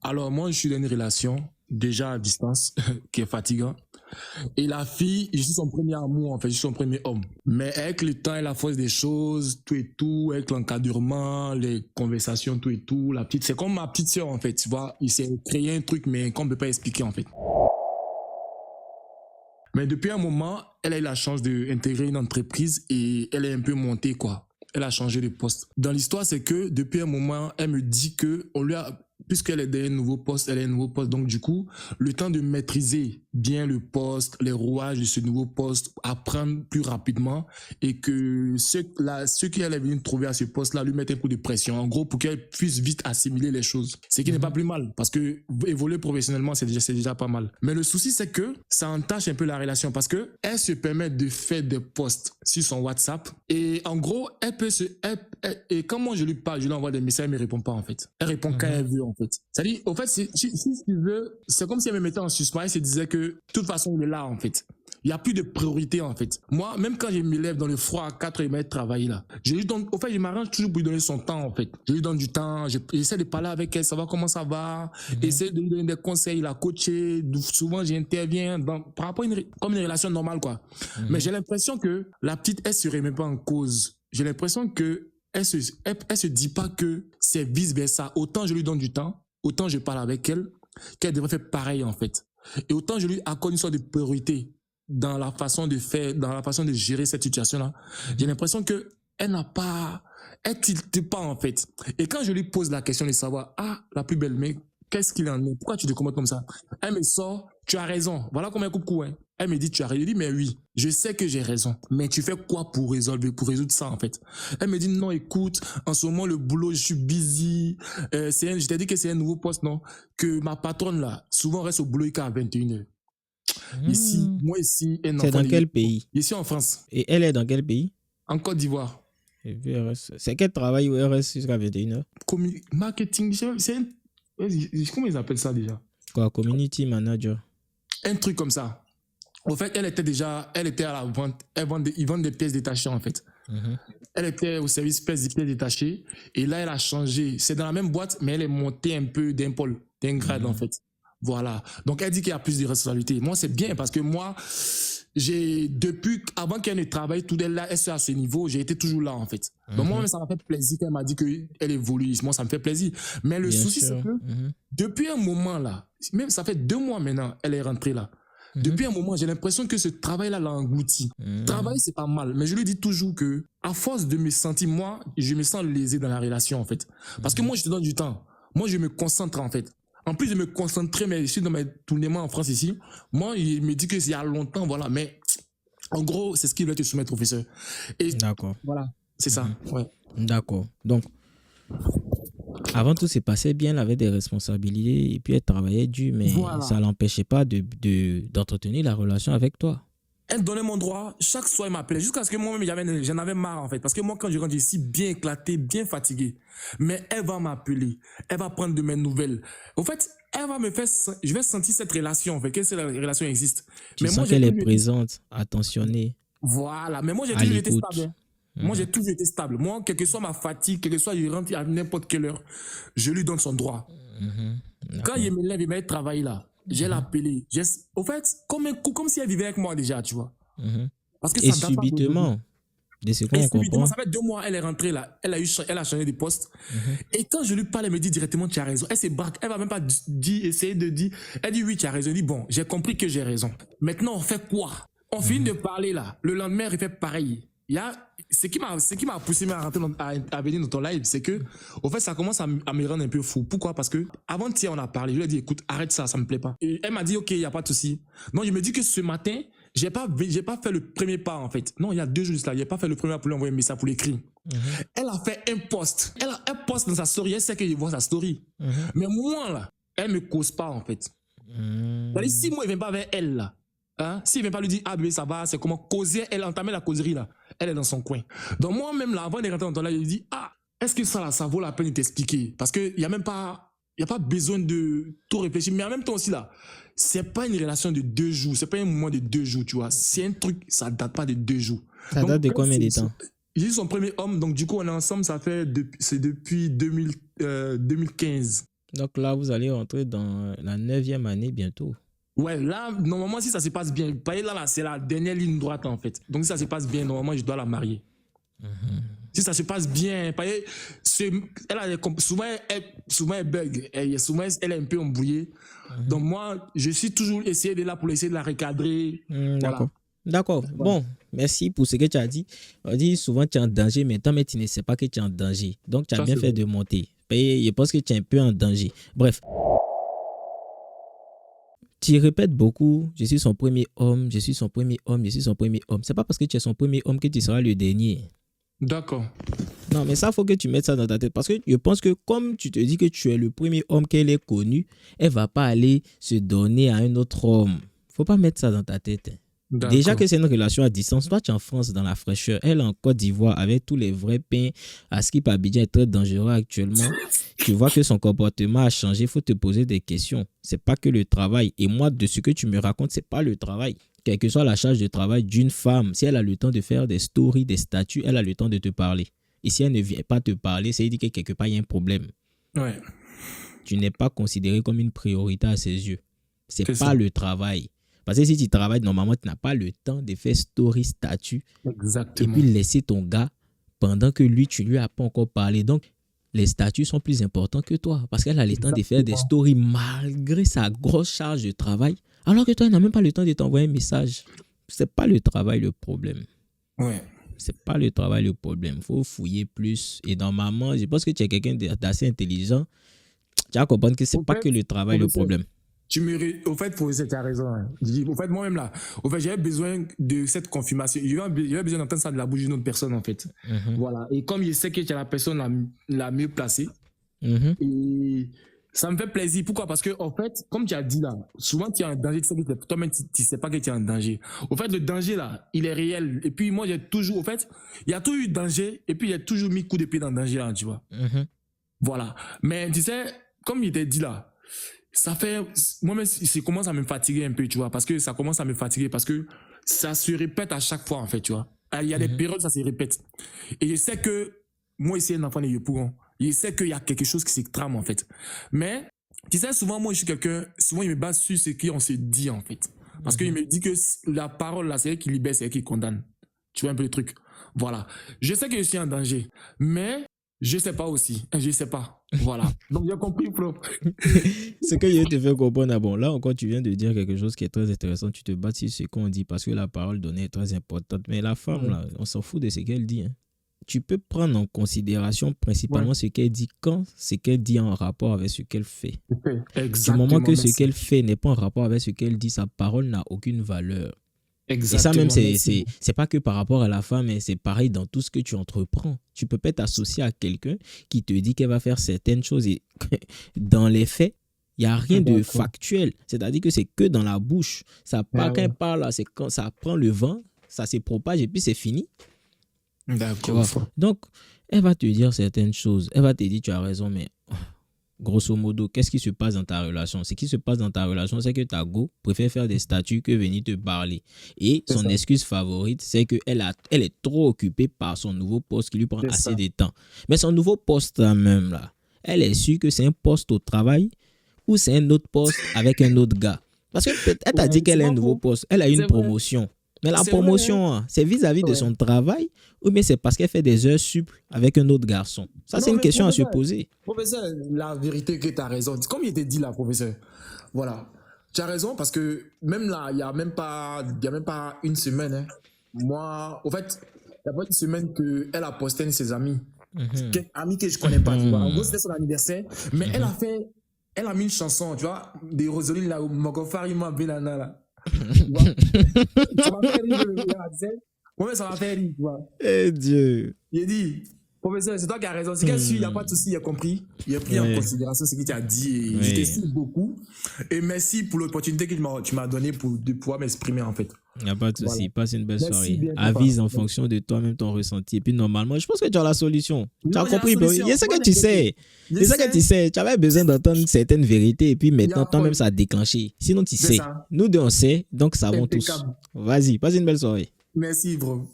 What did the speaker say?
Alors, moi, je suis dans une relation, déjà à distance, qui est fatigant. Et la fille, je suis son premier amour, en fait, je suis son premier homme. Mais avec le temps et la force des choses, tout et tout, avec l'encadrement, les conversations, tout et tout, la petite, c'est comme ma petite sœur, en fait, tu vois. Il s'est créé un truc, mais qu'on ne peut pas expliquer, en fait. Mais depuis un moment, elle a eu la chance d'intégrer une entreprise et elle est un peu montée, quoi. Elle a changé de poste. Dans l'histoire, c'est que depuis un moment, elle me dit que on lui a, puisqu'elle est dans un nouveau poste, elle est un nouveau poste. Donc, du coup, le temps de maîtriser bien le poste, les rouages de ce nouveau poste, apprendre plus rapidement et que ceux qui allaient venir trouver à ce poste-là lui mettent un coup de pression. En gros, pour qu'elle puisse vite assimiler les choses. Ce qui n'est pas plus mal parce que évoluer professionnellement, c'est déjà pas mal. Mais le souci, c'est que ça entache un peu la relation parce que elle se permet de faire des posts sur son WhatsApp et en gros, elle peut et quand moi je lui parle, je lui envoie des messages, elle me répond pas en fait. Elle répond quand elle veut en fait. C'est-à-dire, au fait, si tu veux, c'est comme si elle me mettait en suspens, elle se disait que de toute façon, il est là en fait. Il n'y a plus de priorité en fait. Moi, même quand je me lève dans le froid à 4h de travailler là, je lui donne, au fait, je m'arrange toujours pour lui donner son temps en fait. Je lui donne du temps, j'essaie de parler avec elle, savoir comment ça va, essayer de lui donner des conseils, la coacher. Souvent, j'interviens par rapport à comme une relation normale quoi. Mais j'ai l'impression que la petite, elle se remet pas en cause. J'ai l'impression que elle se dit pas que c'est vice versa. Autant je lui donne du temps, autant je parle avec elle, qu'elle devrait faire pareil en fait. Et autant je lui accorde une sorte de priorité dans la façon de faire, dans la façon de gérer cette situation-là. J'ai l'impression que elle tilte pas en fait. Et quand je lui pose la question de savoir, la plus belle, mais qu'est-ce qu'il en est? Pourquoi tu te comportes comme ça? Elle me sort, tu as raison. Voilà comment elle coupe coup, hein. Elle me dit, tu as raison. Je dis, mais oui, je sais que j'ai raison. Mais tu fais quoi pour résoudre ça, en fait? Elle me dit, non, écoute, en ce moment, le boulot, je suis busy. Je t'ai dit que c'est un nouveau poste, non? Que ma patronne, là, souvent reste au boulot jusqu'à 21h. Ici, un enfant. C'est dans quel pays? Ici, en France. Et elle est dans quel pays? En Côte d'Ivoire. C'est qu'elle travaille où elle reste jusqu'à 21h? Marketing, comment ils appellent ça déjà? Quoi, community manager? Un truc comme ça. Au fait, elle était à la vente, ils vendent des pièces détachées en fait. Elle était au service pièces détachées et là, elle a changé. C'est dans la même boîte, mais elle est montée un peu d'un pôle, d'un grade en fait. Voilà. Donc, elle dit qu'il y a plus de responsabilités. Moi, c'est bien parce que moi, avant qu'elle ne travaille, tout là, elle soit à ce niveau, j'ai été toujours là en fait. Donc, moi, ça m'a fait plaisir qu'elle m'a dit qu'elle évolue. Moi, ça me fait plaisir. Mais le souci, c'est que depuis un moment là, même ça fait 2 mois maintenant, elle est rentrée là. Depuis un moment, j'ai l'impression que ce travail-là l'a englouti. Travailler, c'est pas mal. Mais je lui dis toujours que, à force de me sentir, moi, je me sens lésé dans la relation, en fait. Parce que moi, je te donne du temps. Moi, je me concentre, en fait. En plus de me concentrer, mais je suis dans mes tournements en France ici. Moi, il me dit que c'est il y a longtemps, voilà. Mais, en gros, c'est ce qu'il veut te soumettre, professeur. Et d'accord. Voilà. C'est ça. Ouais. D'accord. Donc, avant tout s'est passé bien, elle avait des responsabilités et puis elle travaillait dur, mais ça ne l'empêchait pas d'entretenir la relation avec toi. Elle donnait mon droit, chaque soir elle m'appelait, jusqu'à ce que moi-même j'en avais marre en fait. Parce que moi quand je rentre ici bien éclaté, bien fatigué, mais elle va m'appeler, elle va prendre de mes nouvelles. En fait, je vais sentir cette relation en fait, que cette relation existe. Tu sens qu'elle est présente, attentionnée. Voilà, mais moi j'ai toujours été stable. Moi, j'ai toujours été stable. Moi, quelle que soit ma fatigue, quelle que soit je rentre à n'importe quelle heure, je lui donne son droit. Quand il me lève, il m'a travailler là. J'ai l'appelé. Au fait, comme si elle vivait avec moi déjà, tu vois. Parce que et ça subitement, de ce qu'on comprend. Ça fait 2 mois, elle est rentrée là. Elle a changé de poste. Et quand je lui parle, elle me dit directement, tu as raison. Elle se braque. Elle va même pas essayer de dire. Elle dit, oui, tu as raison. Elle dit, bon, j'ai compris que j'ai raison. Maintenant, on fait quoi? On finit de parler là. Le lendemain, il fait pareil. Ce qui m'a poussé à rentrer à venir dans ton live, c'est que au fait ça commence à me rendre un peu fou. Pourquoi? Parce que avant-hier on a parlé, je lui ai dit écoute, arrête ça me plaît pas. Et elle m'a dit OK, il y a pas de souci. Non, je me dis que ce matin, j'ai pas fait le premier pas en fait. Non, il y a 2 jours là, j'ai pas fait le premier pas pour lui envoyer un message pour l'écrire. Elle a fait un post. Elle poste dans sa story, elle sait que je vois sa story. Mais moi là, elle me cause pas en fait. Si moi je viens pas vers elle là, s'il ne vient pas lui dire ah bébé ça va, c'est comment causer, elle entamer la causerie là, elle est dans son coin. Donc moi-même là, avant de rentrer dans ton live, je lui dis est-ce que ça vaut la peine de t'expliquer? Parce qu'il n'y a pas besoin de tout réfléchir, mais en même temps aussi là, c'est pas une relation de 2 jours, c'est pas un moment de 2 jours, tu vois, c'est un truc, ça date pas de 2 jours. Ça date de combien de temps? J'ai eu son premier homme, donc du coup on est ensemble, c'est depuis 2015. Donc là, vous allez rentrer dans la 9e année bientôt. Ouais, là, normalement, si ça se passe bien, là, c'est la dernière ligne droite, en fait. Donc, si ça se passe bien, normalement, je dois la marier. Si ça se passe bien, souvent, elle bug, souvent, elle est un peu embrouillée. Donc, moi, je suis toujours essayé de là pour essayer de la recadrer. D'accord. D'accord. Bon, merci pour ce que tu as dit. On dit souvent tu es en danger, mais tu ne sais pas que tu es en danger. Donc, tu as bien fait de monter. Je pense que tu es un peu en danger. Bref. Tu répètes beaucoup, je suis son premier homme, je suis son premier homme, je suis son premier homme. C'est pas parce que tu es son premier homme que tu seras le dernier. D'accord. Non, mais ça, faut que tu mettes ça dans ta tête. Parce que je pense que comme tu te dis que tu es le premier homme qu'elle ait connu, elle va pas aller se donner à un autre homme. Faut pas mettre ça dans ta tête. Déjà que c'est une relation à distance, toi tu es en France dans la fraîcheur, elle est en Côte d'Ivoire avec tous les vrais pains. Askip Abidjan est très dangereux actuellement. Tu vois que son comportement a changé, il faut te poser des questions. C'est pas que le travail. Et moi, de ce que tu me racontes, c'est pas le travail. Quelle que soit la charge de travail d'une femme, si elle a le temps de faire des stories, des statuts, elle a le temps de te parler. Et si elle ne vient pas te parler, ça veut dire que quelque part, il y a un problème. Ouais. Tu n'es pas considéré comme une priorité à ses yeux. C'est pas ça. Le travail. Parce que si tu travailles, normalement, tu n'as pas le temps de faire story, statut. Exactement. Et puis laisser ton gars pendant que lui, tu lui as pas encore parlé. Donc, les statuts sont plus importants que toi. Parce qu'elle a le temps de faire des stories malgré sa grosse charge de travail. Alors que toi, elle n'a même pas le temps de t'envoyer un message. C'est pas le travail le problème. Ouais. C'est pas le travail le problème. Il faut fouiller plus. Et normalement, je pense que tu es quelqu'un d'assez intelligent. Tu vas comprendre que c'est pas que le travail le problème. Au fait, tu as raison. Hein. Au fait, moi-même là, j'avais besoin de cette confirmation. J'avais besoin d'entendre ça de la bouche d'une autre personne, en fait. Voilà. Et comme je sais que tu es la personne la mieux placée, et ça me fait plaisir. Pourquoi? Parce que, en fait, comme tu as dit là, souvent tu es en danger, toi-même, tu sais pas que tu es en danger. Au fait, le danger là, il est réel. Et puis, moi, il y a toujours eu danger, et puis il y a toujours mis coup de pied dans le danger, là, tu vois. Voilà. Mais tu sais, comme il t'a dit là, ça fait, moi-même, ça commence à me fatiguer un peu, tu vois, parce que ça commence à me fatiguer, parce que ça se répète à chaque fois, en fait, tu vois. Il y a des périodes, ça se répète. Et je sais que, moi, ici, un enfant de Yopougon, je sais qu'il y a quelque chose qui se trame, en fait. Mais, tu sais, souvent, moi, je suis quelqu'un, souvent, il me base sur ce qu'on se dit, en fait. Parce qu'il me dit que la parole, là, c'est elle qui libère, c'est elle qui condamne. Tu vois un peu le truc. Voilà. Je sais que je suis en danger, mais je sais pas aussi. Je sais pas. Voilà. Donc, j'ai compris, bro. Ce que je te fais comprendre, bon, là encore, tu viens de dire quelque chose qui est très intéressant. Tu te bats sur ce qu'on dit parce que la parole donnée est très importante. Mais la femme, là, on s'en fout de ce qu'elle dit. Hein. Tu peux prendre en considération principalement ce qu'elle dit quand ce qu'elle dit en rapport avec ce qu'elle fait. Exactement. Du moment que ce qu'elle fait n'est pas en rapport avec ce qu'elle dit, sa parole n'a aucune valeur. Exactement. Et ça même, c'est pas que par rapport à la femme, mais c'est pareil dans tout ce que tu entreprends. Tu peux pas t'associer à quelqu'un qui te dit qu'elle va faire certaines choses et dans les faits, il n'y a rien de factuel. C'est-à-dire que c'est que dans la bouche. Ça part, quand elle parle, là, c'est quand ça prend le vent, ça se propage et puis c'est fini. D'accord. Donc, elle va te dire certaines choses. Elle va te dire, tu as raison, mais grosso modo, qu'est-ce qui se passe dans ta relation? Ce qui se passe dans ta relation, c'est que ta go préfère faire des statuts que venir te parler. Et son excuse favorite, c'est qu'elle est trop occupée par son nouveau poste qui lui prend assez de temps. Mais son nouveau poste même, là, elle est sûre que c'est un poste au travail ou c'est un autre poste avec un autre gars. Parce qu'elle t'a dit qu'elle a un nouveau poste. Elle a une promotion. Mais la promotion, c'est vis-à-vis de son travail ou bien c'est parce qu'elle fait des heures sup avec un autre garçon? Ça, c'est une question à se poser. Professeur, la vérité que tu as raison. Comme il était dit là, professeur. Voilà. Tu as raison parce que même là, il n'y a même pas une semaine. Hein. Moi, au fait, il n'y a pas une semaine qu'elle a posté ses amis. Amis que je ne connais pas. Tu vois. En gros, c'était son anniversaire. Mais elle a mis une chanson, tu vois, de Rosaline là, Mogofari Belana là. Ça m'a fait rire. Ouais, ça m'a fait rire, tu vois. Eh Dieu. Il dit, professeur, c'est toi qui as raison. C'est qu'il n'y a pas de souci, il a compris. Il a pris en considération ce qu'il t'a dit. Et je t'estime beaucoup. Et merci pour l'opportunité que tu m'as donnée de pouvoir m'exprimer, en fait. Il n'y a pas de souci. Voilà. Passe une belle soirée. Avise en fonction de toi-même ton ressenti. Et puis, normalement, je pense que tu as la solution. Tu as compris, bro. Il y a ce que tu sais. C'est ça que tu sais. Tu avais besoin d'entendre certaines vérités. Et puis, maintenant, toi-même, ça a déclenché. Sinon, tu sais. Nous deux, on sait. Donc, savons tous. Vas-y, passe une belle soirée. Merci, bro.